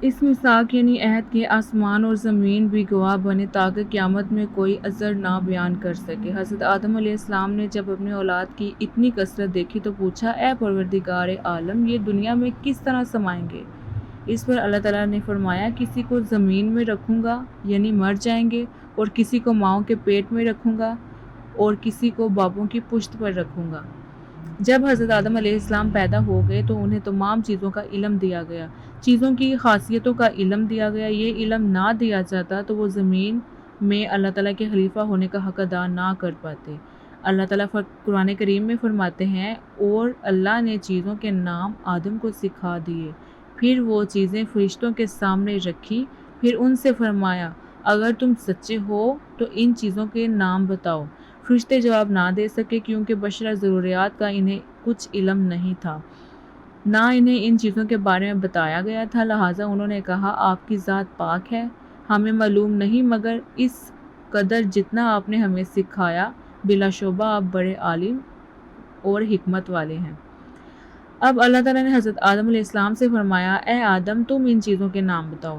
اس میثاق یعنی عہد کے آسمان اور زمین بھی گواہ بنے تاکہ قیامت میں کوئی عذر نہ بیان کر سکے۔ حضرت آدم علیہ السلام نے جب اپنی اولاد کی اتنی کثرت دیکھی تو پوچھا، اے پروردگار عالم، یہ دنیا میں کس طرح سمائیں گے؟ اس پر اللہ تعالیٰ نے فرمایا، کسی کو زمین میں رکھوں گا یعنی مر جائیں گے، اور کسی کو ماؤں کے پیٹ میں رکھوں گا اور کسی کو باپوں کی پشت پر رکھوں گا۔ جب حضرت آدم علیہ السلام پیدا ہو گئے تو انہیں تمام چیزوں کا علم دیا گیا، چیزوں کی خاصیتوں کا علم دیا گیا۔ یہ علم نہ دیا جاتا تو وہ زمین میں اللہ تعالیٰ کے خلیفہ ہونے کا حق ادا نہ کر پاتے۔ اللہ تعالیٰ قرآن کریم میں فرماتے ہیں، اور اللہ نے چیزوں کے نام آدم کو سکھا دیے، پھر وہ چیزیں فرشتوں کے سامنے رکھی، پھر ان سے فرمایا، اگر تم سچے ہو تو ان چیزوں کے نام بتاؤ۔ فرشتے جواب نہ دے سکے کیونکہ بشرا ضروریات کا انہیں کچھ علم نہیں تھا، نہ انہیں ان چیزوں کے بارے میں بتایا گیا تھا، لہٰذا انہوں نے کہا، آپ کی ذات پاک ہے، ہمیں معلوم نہیں مگر اس قدر جتنا آپ نے ہمیں سکھایا، بلا شبہ آپ بڑے عالم اور حکمت والے ہیں۔ اب اللہ تعالیٰ نے حضرت آدم علیہ السلام سے فرمایا، اے آدم، تم ان چیزوں کے نام بتاؤ۔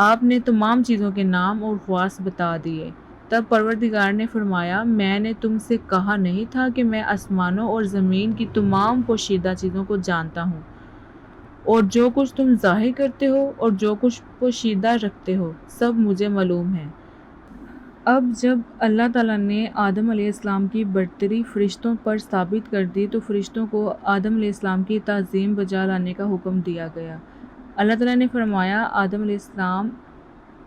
آپ نے تمام چیزوں کے نام اور خواص بتا دیے۔ تب پروردگار نے فرمایا، میں نے تم سے کہا نہیں تھا کہ میں آسمانوں اور زمین کی تمام پوشیدہ چیزوں کو جانتا ہوں، اور جو کچھ تم ظاہر کرتے ہو اور جو کچھ پوشیدہ رکھتے ہو سب مجھے معلوم ہے۔ اب جب اللہ تعالیٰ نے آدم علیہ السلام کی برتری فرشتوں پر ثابت کر دی تو فرشتوں کو آدم علیہ السلام کی تعظیم بجا لانے کا حکم دیا گیا۔ اللہ تعالیٰ نے فرمایا، آدم علیہ السلام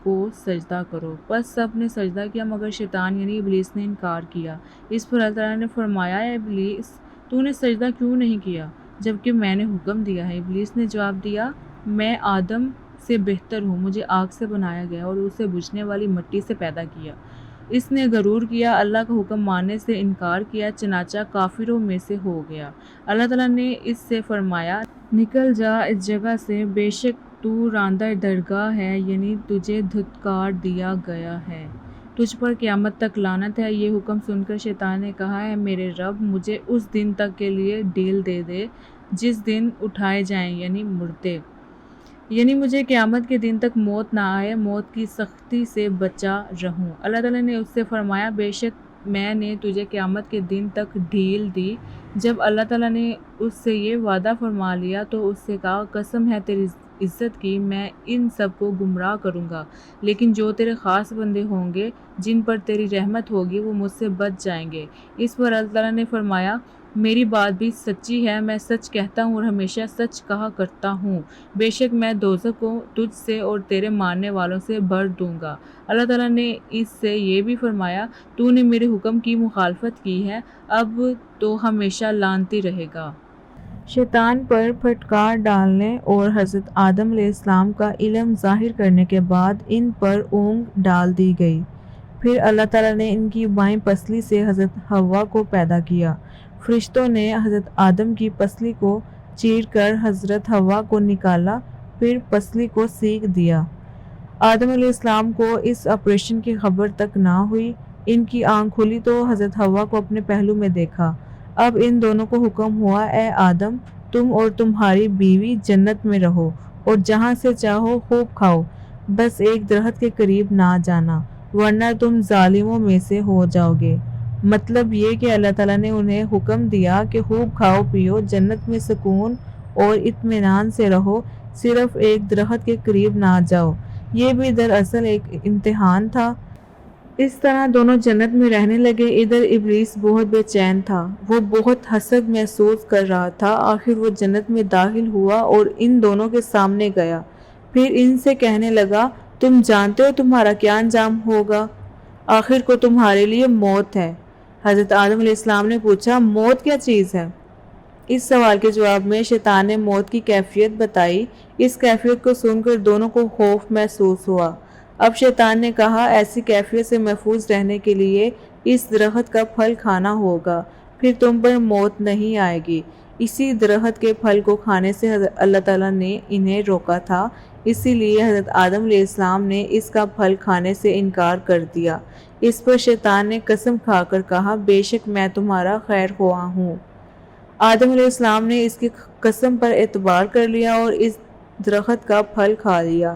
کو سجدہ کرو، پس سب نے سجدہ کیا مگر شیطان یعنی ابلیس نے انکار کیا۔ اس پر اللہ تعالیٰ نے فرمایا، اے ابلیس، تو نے سجدہ کیوں نہیں کیا جبکہ میں نے حکم دیا ہے؟ ابلیس نے جواب دیا، میں آدم سے بہتر ہوں، مجھے آگ سے بنایا گیا اور اسے بجھنے والی مٹی سے پیدا کیا۔ اس نے غرور کیا، اللہ کا حکم ماننے سے انکار کیا، چنانچہ کافروں میں سے ہو گیا۔ اللہ تعالیٰ نے اس سے فرمایا، نکل جا اس جگہ سے، بے شک تو راندہ درگاہ ہے، یعنی تجھے دھتکار دیا گیا ہے، تجھ پر قیامت تک لعنت ہے۔ یہ حکم سن کر شیطان نے کہا، اے میرے رب، مجھے اس دن تک کے لیے ڈھیل دے دے جس دن اٹھائے جائیں یعنی مردے، یعنی مجھے قیامت کے دن تک موت نہ آئے، موت کی سختی سے بچا رہوں۔ اللہ تعالیٰ نے اس سے فرمایا، بے شک میں نے تجھے قیامت کے دن تک ڈھیل دی۔ جب اللہ تعالیٰ نے اس سے یہ وعدہ فرما لیا تو اس سے کہا، قسم ہے تیری عزت کی، میں ان سب کو گمراہ کروں گا، لیکن جو تیرے خاص بندے ہوں گے جن پر تیری رحمت ہوگی وہ مجھ سے بچ جائیں گے۔ اس پر اللہ تعالیٰ نے فرمایا، میری بات بھی سچی ہے، میں سچ کہتا ہوں اور ہمیشہ سچ کہا کرتا ہوں، بے شک میں دوزخ کو تجھ سے اور تیرے ماننے والوں سے بھر دوں گا۔ اللہ تعالیٰ نے اس سے یہ بھی فرمایا، تو نے میرے حکم کی مخالفت کی ہے، اب تو ہمیشہ لعنتی رہے گا۔ شیطان پر پھٹکار ڈالنے اور حضرت آدم علیہ السلام کا علم ظاہر کرنے کے بعد ان پر اونگ ڈال دی گئی۔ پھر اللہ تعالیٰ نے ان کی بائیں پسلی سے حضرت حوا کو پیدا کیا۔ فرشتوں نے حضرت آدم کی پسلی کو چیر کر حضرت حوا کو نکالا، پھر پسلی کو سینک دیا۔ آدم علیہ السلام کو اس آپریشن کی خبر تک نہ ہوئی۔ ان کی آنکھ کھلی تو حضرت حوا کو اپنے پہلو میں دیکھا۔ اب ان دونوں کو حکم ہوا، اے آدم، تم اور تمہاری بیوی جنت میں رہو اور جہاں سے چاہو خوب کھاؤ، بس ایک درخت کے قریب نہ جانا ورنہ تم ظالموں میں سے ہو جاؤ گے۔ مطلب یہ کہ اللہ تعالیٰ نے انہیں حکم دیا کہ خوب کھاؤ پیو، جنت میں سکون اور اطمینان سے رہو، صرف ایک درخت کے قریب نہ جاؤ۔ یہ بھی دراصل ایک امتحان تھا۔ اس طرح دونوں جنت میں رہنے لگے۔ ادھر ابلیس بہت بے چین تھا، وہ بہت حسد محسوس کر رہا تھا۔ آخر وہ جنت میں داخل ہوا اور ان دونوں کے سامنے گیا، پھر ان سے کہنے لگا، تم جانتے ہو تمہارا کیا انجام ہوگا؟ آخر کو تمہارے لیے موت ہے۔ حضرت آدم علیہ السلام نے پوچھا، موت کیا چیز ہے؟ اس سوال کے جواب میں شیطان نے موت کی کیفیت بتائی۔ اس کیفیت کو سن کر دونوں کو خوف محسوس ہوا۔ اب شیطان نے کہا، ایسی کیفیت سے محفوظ رہنے کے لیے اس درخت کا پھل کھانا ہوگا، پھر تم پر موت نہیں آئے گی۔ اسی درخت کے پھل کو کھانے سے اللہ تعالیٰ نے انہیں روکا تھا، اسی لیے حضرت آدم علیہ السلام نے اس کا پھل کھانے سے انکار کر دیا۔ اس پر شیطان نے قسم کھا کر کہا، بے شک میں تمہارا خیر خواہ ہوں۔ آدم علیہ السلام نے اس کی قسم پر اعتبار کر لیا اور اس درخت کا پھل کھا لیا۔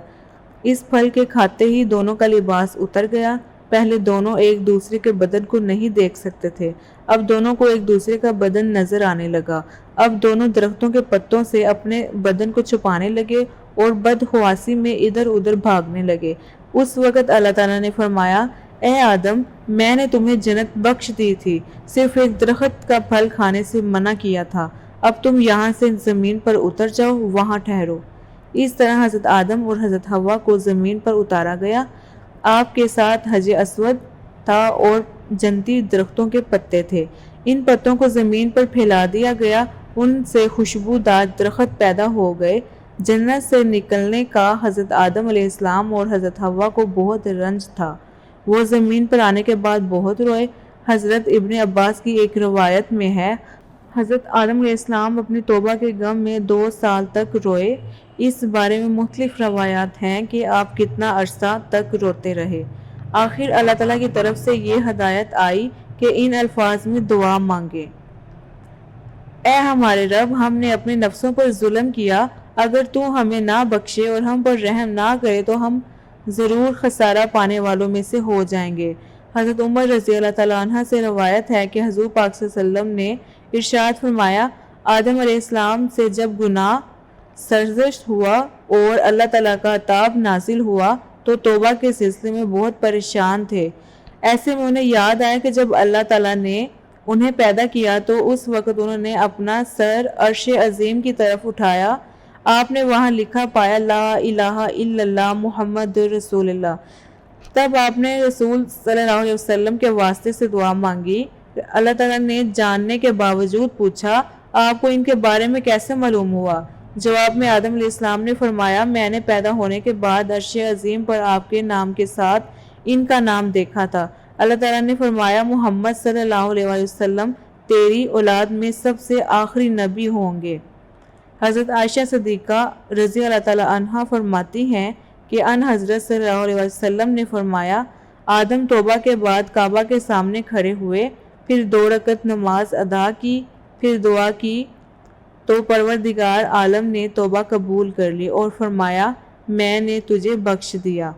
اس پھل کے کھاتے ہی دونوں کا لباس اتر گیا۔ پہلے دونوں ایک دوسرے کے بدن کو نہیں دیکھ سکتے تھے، اب دونوں کو ایک دوسرے کا بدن نظر آنے لگا۔ اب دونوں درختوں کے پتوں سے اپنے بدن کو چھپانے لگے اور بدحواسی میں ادھر ادھر بھاگنے لگے۔ اس وقت اللہ تعالیٰ نے فرمایا، اے آدم، میں نے تمہیں جنت بخش دی تھی، صرف ایک درخت کا پھل کھانے سے منع کیا تھا، اب تم یہاں سے زمین پر اتر جاؤ، وہاں ٹھہرو۔ اس طرح حضرت آدم اور حضرت حوا کو زمین پر اتارا گیا۔ آپ کے ساتھ حجر اسود تھا اور جنتی درختوں کے پتے تھے۔ ان پتوں کو زمین پر پھیلا دیا گیا، ان سے خوشبودار درخت پیدا ہو گئے۔ جنت سے نکلنے کا حضرت آدم علیہ السلام اور حضرت حوا کو بہت رنج تھا، وہ زمین پر آنے کے بعد بہت روئے۔ حضرت ابن عباس کی ایک روایت میں ہے، حضرت آدم علیہ السلام اپنی توبہ کے غم میں 2 سال تک روئے۔ اس بارے میں مختلف روایات ہیں کہ آپ کتنا عرصہ تک روتے رہے۔ آخر اللہ تعالیٰ کی طرف سے یہ ہدایت آئی کہ ان الفاظ میں دعا مانگے، اے ہمارے رب، ہم نے اپنے نفسوں پر ظلم کیا، اگر تو ہمیں نہ بخشے اور ہم پر رحم نہ کرے تو ہم ضرور خسارہ پانے والوں میں سے ہو جائیں گے۔ حضرت عمر رضی اللہ تعالیٰ عنہ سے روایت ہے کہ حضور پاک صلی اللہ علیہ وسلم نے ارشاد فرمایا، آدم علیہ السلام سے جب گناہ سرزد ہوا اور اللہ تعالیٰ کا عذاب نازل ہوا تو توبہ کے سلسلے میں بہت پریشان تھے۔ ایسے میں انہیں یاد آیا کہ جب اللہ تعالیٰ نے انہیں پیدا کیا تو اس وقت انہوں نے اپنا سر عرش عظیم کی طرف اٹھایا، آپ نے وہاں لکھا پایا، لا الہ الا اللہ محمد رسول اللہ۔ تب آپ نے رسول صلی اللہ علیہ وسلم کے واسطے سے دعا مانگی۔ اللہ تعالیٰ نے جاننے کے باوجود پوچھا، آپ کو ان کے بارے میں کیسے معلوم ہوا؟ جواب میں آدم علیہ السلام نے فرمایا، میں نے پیدا ہونے کے بعد عرش عظیم پر آپ کے نام کے ساتھ ان کا نام دیکھا تھا۔ اللہ تعالیٰ نے فرمایا، محمد صلی اللہ علیہ وسلم تیری اولاد میں سب سے آخری نبی ہوں گے۔ حضرت عائشہ صدیقہ رضی اللہ تعالیٰ عنہا فرماتی ہیں کہ ان حضرت صلی اللہ علیہ وسلم نے فرمایا، آدم توبہ کے بعد کعبہ کے سامنے کھڑے ہوئے، پھر 2 رکعت نماز ادا کی، پھر دعا کی تو پروردگار عالم نے توبہ قبول کر لی اور فرمایا، میں نے تجھے بخش دیا۔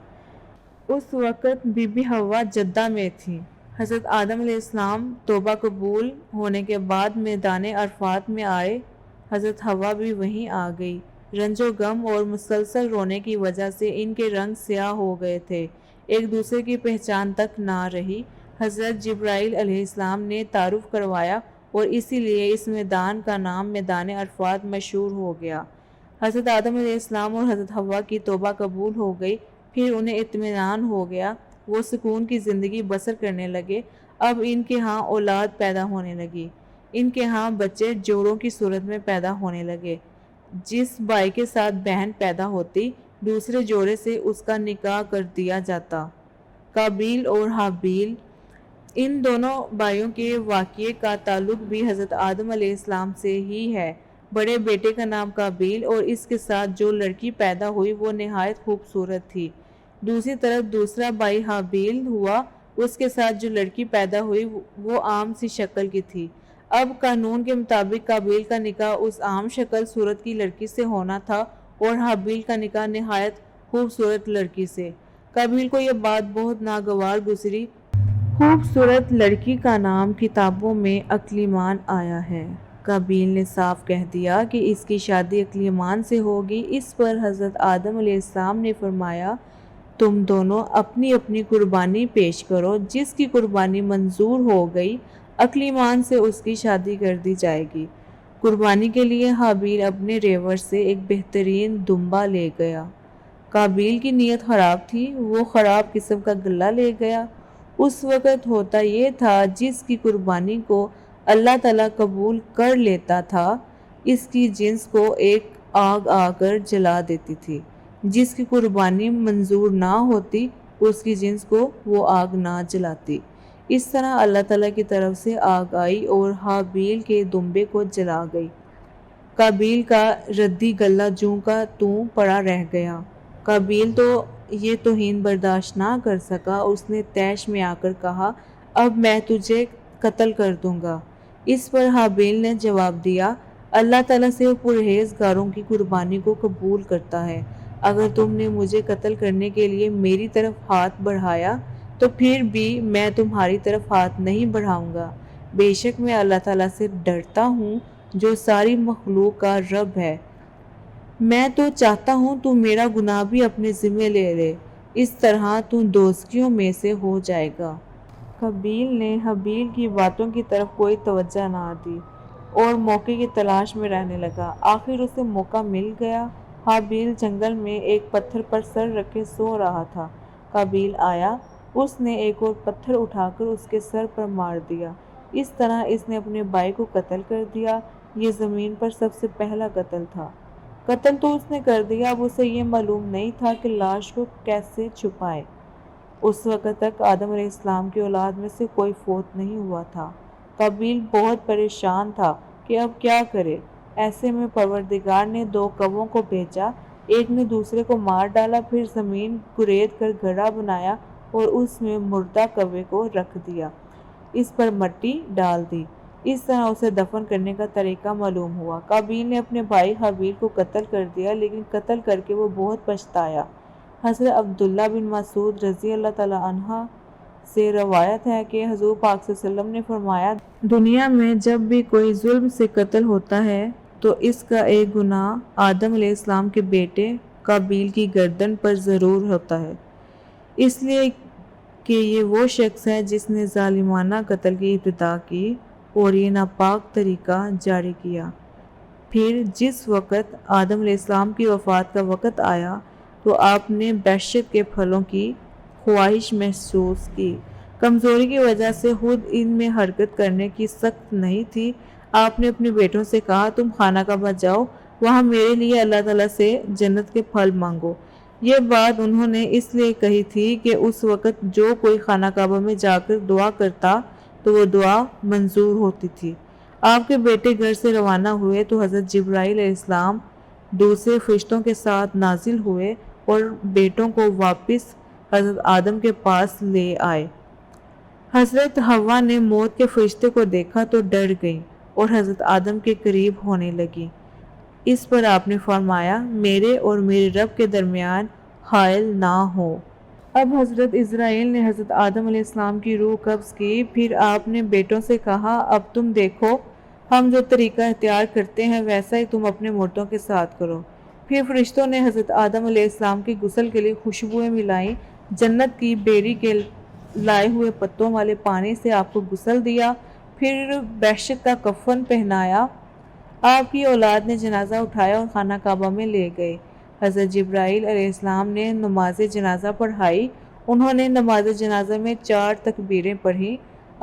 اس وقت بی بی حوا جدہ میں تھی۔ حضرت آدم علیہ السلام توبہ قبول ہونے کے بعد میدان عرفات میں آئے، حضرت حوا بھی وہیں آ گئی۔ رنج و غم اور مسلسل رونے کی وجہ سے ان کے رنگ سیاہ ہو گئے تھے، ایک دوسرے کی پہچان تک نہ رہی۔ حضرت جبرائیل علیہ السلام نے تعارف کروایا اور اسی لیے اس میدان کا نام میدان عرفات مشہور ہو گیا۔ حضرت آدم علیہ السلام اور حضرت حوا کی توبہ قبول ہو گئی، پھر انہیں اطمینان ہو گیا، وہ سکون کی زندگی بسر کرنے لگے۔ اب ان کے ہاں اولاد پیدا ہونے لگی، ان کے ہاں بچے جوڑوں کی صورت میں پیدا ہونے لگے۔ جس بھائی کے ساتھ بہن پیدا ہوتی، دوسرے جوڑے سے اس کا نکاح کر دیا جاتا۔ قابیل اور حابیل، ان دونوں بھائیوں کے واقعے کا تعلق بھی حضرت آدم علیہ السلام سے ہی ہے۔ بڑے بیٹے کا نام قابیل اور اس کے ساتھ جو لڑکی پیدا ہوئی وہ نہایت خوبصورت تھی۔ دوسری طرف دوسرا بھائی حابیل ہوا، اس کے ساتھ جو لڑکی پیدا ہوئی وہ عام سی شکل کی تھی۔ اب قانون کے مطابق قابیل کا نکاح اس عام شکل صورت کی لڑکی سے ہونا تھا اور حابیل کا نکاح نہایت خوبصورت لڑکی سے۔ قابیل کو یہ بات بہت ناگوار گزری۔ خوبصورت لڑکی کا نام کتابوں میں اکلیمان آیا ہے۔ قابیل نے صاف کہہ دیا کہ اس کی شادی اکلیمان سے ہوگی۔ اس پر حضرت آدم علیہ السلام نے فرمایا، تم دونوں اپنی اپنی قربانی پیش کرو، جس کی قربانی منظور ہو گئی اکلیمان سے اس کی شادی کر دی جائے گی۔ قربانی کے لیے حابیل اپنے ریوڑ سے ایک بہترین دمبا لے گیا۔ قابیل کی نیت خراب تھی، وہ خراب قسم کا گلا لے گیا۔ اس وقت ہوتا یہ تھا جس کی قربانی کو اللہ تعالیٰ قبول کر لیتا تھا، اس کی جنس کو ایک آگ آ کر جلا دیتی تھی، جس کی قربانی منظور نہ ہوتی اس کی جنس کو وہ آگ نہ جلاتی۔ اس طرح اللہ تعالیٰ کی طرف سے آگ آئی اور حابیل کے دمبے کو جلا گئی۔ قابیل کا ردی گلا جوں کا توں پڑا رہ گیا۔ قابیل تو یہ توہین برداشت نہ کر سکا، اس نے طیش میں آ کر کہا، اب میں تجھے قتل کر دوں گا۔ اس پر حابیل نے جواب دیا، اللہ تعالیٰ سے پرہیزگاروں کی قربانی کو قبول کرتا ہے۔ اگر تم نے مجھے قتل کرنے کے لیے میری طرف ہاتھ بڑھایا تو پھر بھی میں تمہاری طرف ہاتھ نہیں بڑھاؤں گا۔ بے شک میں اللہ تعالیٰ سے ڈرتا ہوں جو ساری مخلوق کا رب ہے۔ میں تو چاہتا ہوں تو میرا گناہ بھی اپنے ذمہ لے لے، اس طرح تو دوزخیوں میں سے ہو جائے گا۔ قابیل نے حابیل کی باتوں کی طرف کوئی توجہ نہ دی اور موقع کی تلاش میں رہنے لگا۔ آخر اسے موقع مل گیا۔ حابیل جنگل میں ایک پتھر پر سر رکھے سو رہا تھا۔ قابیل آیا، اس نے ایک اور پتھر اٹھا کر اس کے سر پر مار دیا۔ اس طرح اس نے اپنے بھائی کو قتل کر دیا۔ یہ زمین پر سب سے پہلا قتل تھا۔ قتل تو اس نے کر دیا، اب اسے یہ معلوم نہیں تھا کہ لاش کو کیسے چھپائے۔ اس وقت تک آدم علیہ السلام کی اولاد میں سے کوئی فوت نہیں ہوا تھا۔ قابیل بہت پریشان تھا کہ اب کیا کرے۔ ایسے میں پروردگار نے دو کووں کو بھیجا، ایک نے دوسرے کو مار ڈالا، پھر زمین کرید کر گڑھا بنایا اور اس میں مردہ کوے کو رکھ دیا، اس پر مٹی ڈال دی۔ اس طرح اسے دفن کرنے کا طریقہ معلوم ہوا۔ قابیل نے اپنے بھائی حابیل کو قتل کر دیا، لیکن قتل کر کے وہ بہت پچھتایا۔ حضرت عبداللہ بن مسعود رضی اللہ تعالیٰ عنہ سے روایت ہے کہ حضور پاک صلی اللہ علیہ وسلم نے فرمایا، دنیا میں جب بھی کوئی ظلم سے قتل ہوتا ہے تو اس کا ایک گناہ آدم علیہ السلام کے بیٹے قابیل کی گردن پر ضرور ہوتا ہے، اس لیے کہ یہ وہ شخص ہے جس نے ظالمانہ قتل کی ابتدا کی اور یہ ناپاک طریقہ جاری کیا۔ پھر جس وقت آدم علیہ السلام کی وفات کا وقت آیا تو آپ نے بہشت کے پھلوں کی خواہش محسوس کی۔ کمزوری کی وجہ سے خود ان میں حرکت کرنے کی سخت نہیں تھی۔ آپ نے اپنے بیٹوں سے کہا، تم خانہ کعبہ جاؤ، وہاں میرے لیے اللہ تعالیٰ سے جنت کے پھل مانگو۔ یہ بات انہوں نے اس لیے کہی تھی کہ اس وقت جو کوئی خانہ کعبہ میں جا کر دعا کرتا تو وہ دعا منظور ہوتی تھی۔ آپ کے بیٹے گھر سے روانہ ہوئے تو حضرت جبرائیل علیہ السلام دوسرے فرشتوں کے ساتھ نازل ہوئے اور بیٹوں کو واپس حضرت آدم کے پاس لے آئے۔ حضرت حوا نے موت کے فرشتے کو دیکھا تو ڈر گئی اور حضرت آدم کے قریب ہونے لگی۔ اس پر آپ نے فرمایا، میرے اور میرے رب کے درمیان حائل نہ ہو۔ اب حضرت اسرائیل نے حضرت آدم علیہ السلام کی روح قبض کی۔ پھر آپ نے بیٹوں سے کہا، اب تم دیکھو، ہم جو طریقہ اختیار کرتے ہیں ویسا ہی تم اپنے مردوں کے ساتھ کرو۔ پھر فرشتوں نے حضرت آدم علیہ السلام کی غسل کے لیے خوشبوئیں ملائیں، جنت کی بیری کے لائے ہوئے پتوں والے پانی سے آپ کو غسل دیا، پھر بہشت کا کفن پہنایا۔ آپ کی اولاد نے جنازہ اٹھایا اور خانہ کعبہ میں لے گئے۔ حضرت جبرائیل علیہ السلام نے نماز جنازہ پڑھائی۔ انہوں نے نماز جنازہ میں 4 تکبیریں پڑھیں۔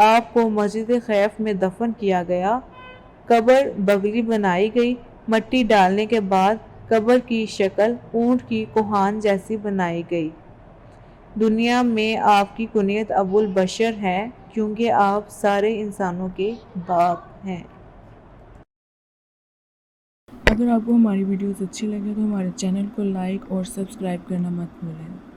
آپ کو مسجد خیف میں دفن کیا گیا۔ قبر بغلی بنائی گئی۔ مٹی ڈالنے کے بعد قبر کی شکل اونٹ کی کوہان جیسی بنائی گئی۔ دنیا میں آپ کی کنیت ابو البشر ہے کیونکہ آپ سارے انسانوں کے باپ ہیں۔ اگر آپ کو ہماری ویڈیوز اچھی لگے تو ہمارے چینل کو لائک اور سبسکرائب کرنا مت بھولیں۔